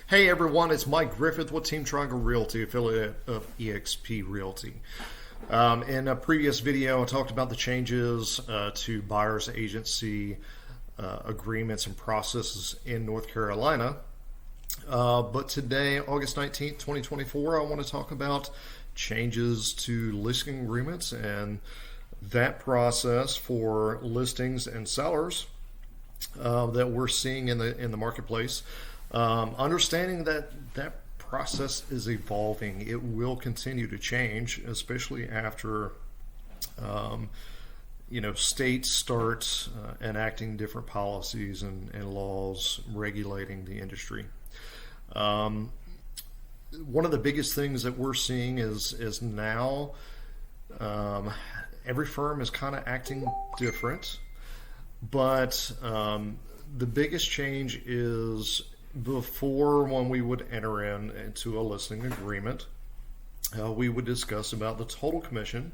Hey everyone, it's Mike Griffith with Team Triangle Realty, affiliate of eXp Realty. In a previous video, I talked about the changes to buyer's agency agreements and processes in North Carolina. But today, August 19th, 2024, I want to talk about changes to listing agreements and that process for listings and sellers that we're seeing in the marketplace. Understanding that process is evolving, it will continue to change, especially after states start enacting different policies and laws regulating the industry. One of the biggest things that we're seeing is now every firm is kind of acting different, but the biggest change is before, when we would enter into a listing agreement, we would discuss about the total commission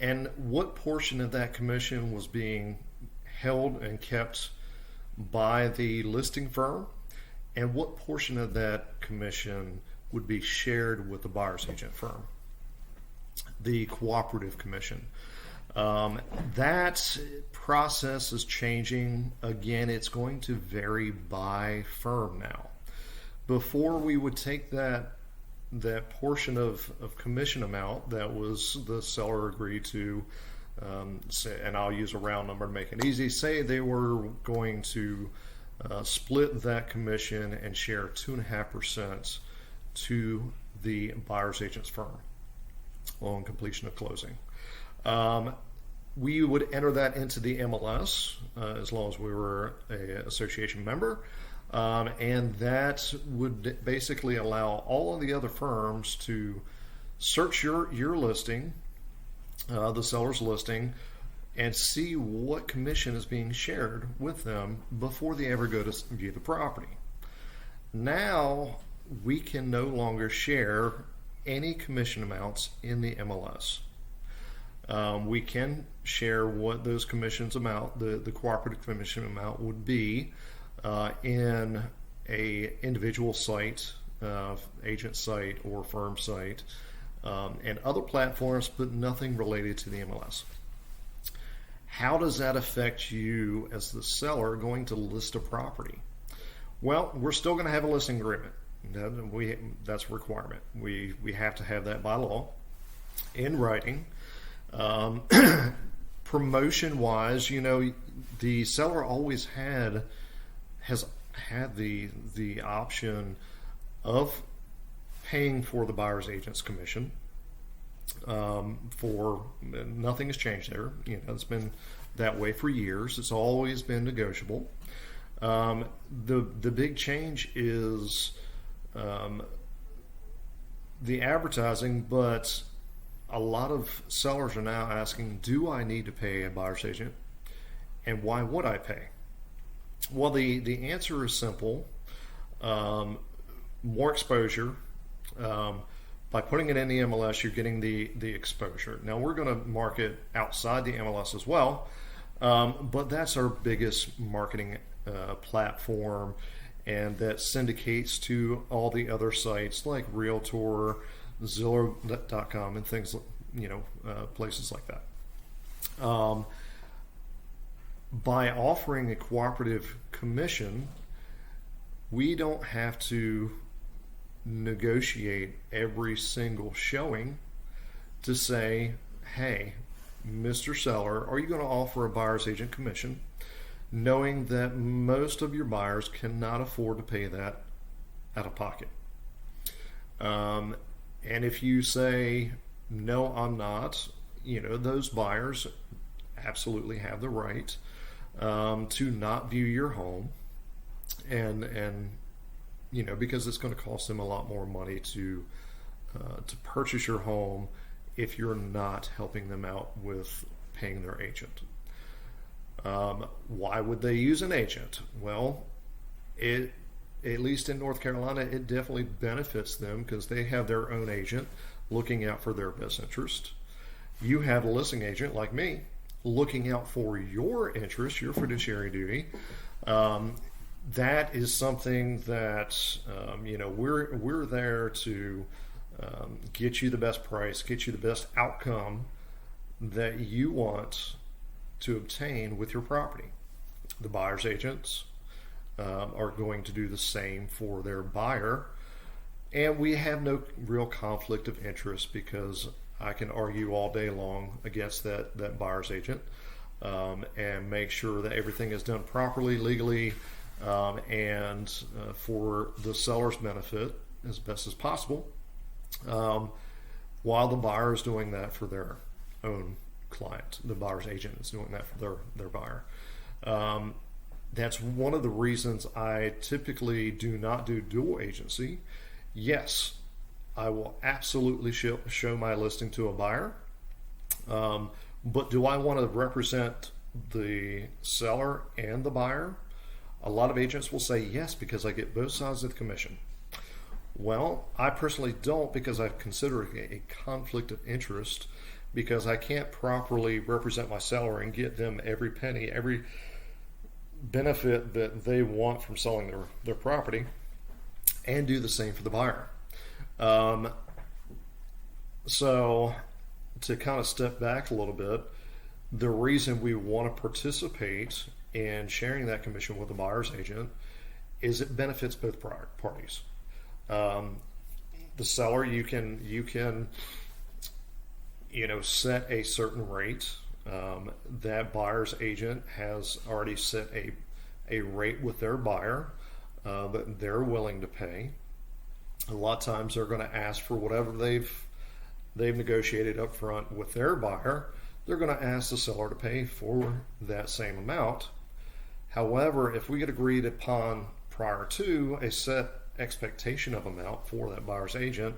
and what portion of that commission was being held and kept by the listing firm and what portion of that commission would be shared with the buyer's agent firm, the cooperative commission. That process is changing. Again, it's going to vary by firm now. Before, we would take that portion of commission amount that was the seller agreed to, say, and I'll use a round number to make it easy, say they were going to split that commission and share 2.5% to the buyer's agent's firm on completion of closing. We would enter that into the MLS as long as we were an association member, and that would basically allow all of the other firms to search your listing, the seller's listing, and see what commission is being shared with them before they ever go to view the property. Now we can no longer share any commission amounts in the MLS. We can share what those commissions amount, the cooperative commission amount would be in a individual site, agent site or firm site, and other platforms, but nothing related to the MLS. How does that affect you as the seller going to list a property? Well, we're still going to have a listing agreement. That's a requirement. We have to have that by law in writing. Promotion wise, the seller always has had the option of paying for the buyer's agent's commission. For nothing has changed there. It's been that way for years. It's always been negotiable. The big change is the advertising, but a lot of sellers are now asking, do I need to pay a buyer's agent? And why would I pay? Well, the answer is simple. More exposure. By putting it in the MLS, you're getting the exposure. Now, we're going to market outside the MLS as well, but that's our biggest marketing platform, and that syndicates to all the other sites like Realtor, Zillow.com, and things, places like that. By offering a cooperative commission, we don't have to negotiate every single showing to say, hey, Mr. Seller, are you going to offer a buyer's agent commission, knowing that most of your buyers cannot afford to pay that out of pocket. And if you say, no, I'm not, those buyers absolutely have the right to not view your home, and because it's going to cost them a lot more money to purchase your home if you're not helping them out with paying their agent. Why would they use an agent? Well, at least in North Carolina, it definitely benefits them because they have their own agent looking out for their best interest. You have a listing agent like me looking out for your interest, your fiduciary duty. that is something that we're there to get you the best price, get you the best outcome that you want to obtain with your property. The buyer's agents are going to do the same for their buyer, and we have no real conflict of interest because I can argue all day long against that buyer's agent and make sure that everything is done properly, legally, and for the seller's benefit as best as possible, while the buyer is doing that for their own client. The buyer's agent is doing that for their buyer. That's one of the reasons I typically do not do dual agency. Yes, I will absolutely show my listing to a buyer, but do I want to represent the seller and the buyer? A lot of agents will say yes because I get both sides of the commission. Well, I personally don't, because I consider it a conflict of interest, because I can't properly represent my seller and get them every penny, every benefit that they want from selling their property, and do the same for the buyer. So to kind of step back a little bit, the reason we want to participate in sharing that commission with the buyer's agent is it benefits both parties. The seller, you can set a certain rate. That buyer's agent has already set a rate with their buyer that they're willing to pay. A lot of times they're going to ask for whatever they've negotiated up front with their buyer. They're going to ask the seller to pay for that same amount. However, if we get agreed upon prior to a set expectation of amount for that buyer's agent,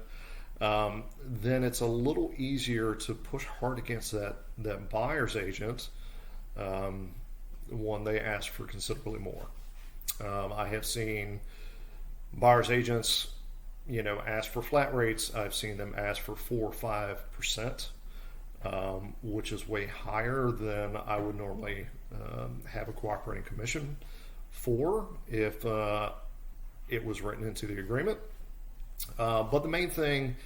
then it's a little easier to push hard against that buyer's agent when they ask for considerably more. I have seen buyer's agents, ask for flat rates. I've seen them ask for 4 or 5%, which is way higher than I would normally have a cooperating commission for if it was written into the agreement. But the main thing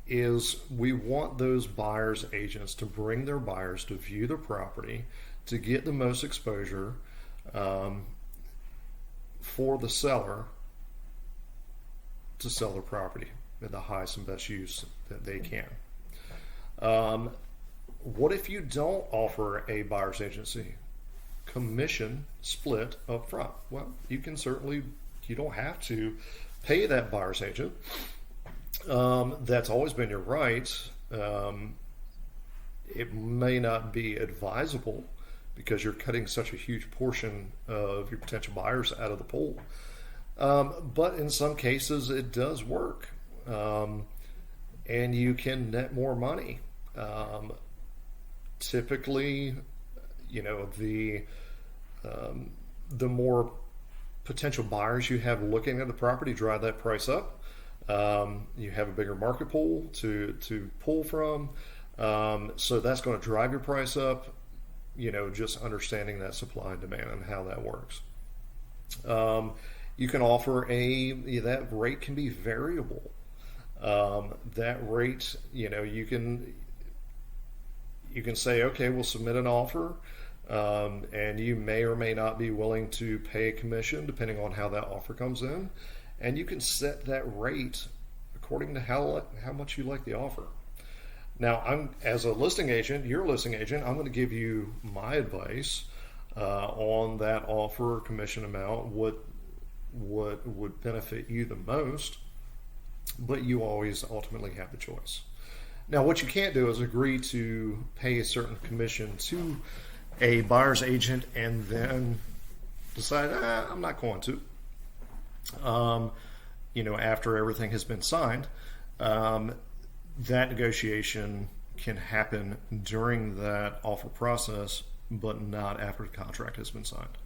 is we want those buyer's agents to bring their buyers to view the property, to get the most exposure for the seller to sell their property at the highest and best use that they can. What if you don't offer a buyer's agency commission split up front? Well, you don't have to pay that buyer's agent. That's always been your right. It may not be advisable because you're cutting such a huge portion of your potential buyers out of the pool. But in some cases it does work. And you can net more money. Typically, the more potential buyers you have looking at the property drive that price up. You have a bigger market pool to pull from. So that's going to drive your price up, just understanding that supply and demand and how that works. You can offer that rate can be variable. That rate, you can say, okay, we'll submit an offer, and you may or may not be willing to pay a commission depending on how that offer comes in, and you can set that rate according to how much you like the offer. Now, as a listing agent, your listing agent, I'm going to give you my advice on that offer commission amount, what would benefit you the most, but you always ultimately have the choice. Now, what you can't do is agree to pay a certain commission to a buyer's agent and then decide, I'm not going to. After everything has been signed, that negotiation can happen during that offer process, but not after the contract has been signed.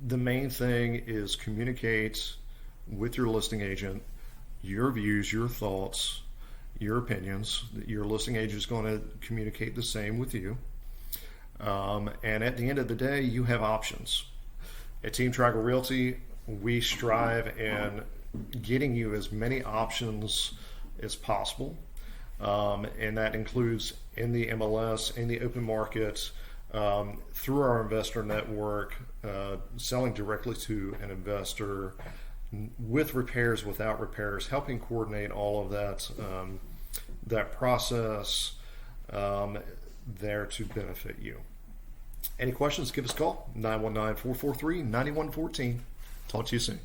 The main thing is communicate with your listing agent your views, your thoughts, your opinions. Your listing agent is going to communicate the same with you. And at the end of the day, you have options. At Team Tracker Realty, we strive in getting you as many options as possible. And that includes in the MLS, in the open market, through our investor network, selling directly to an investor, with repairs, without repairs, helping coordinate all of that that process there to benefit you. Any questions, give us a call, 919-443-9114. Talk to you soon.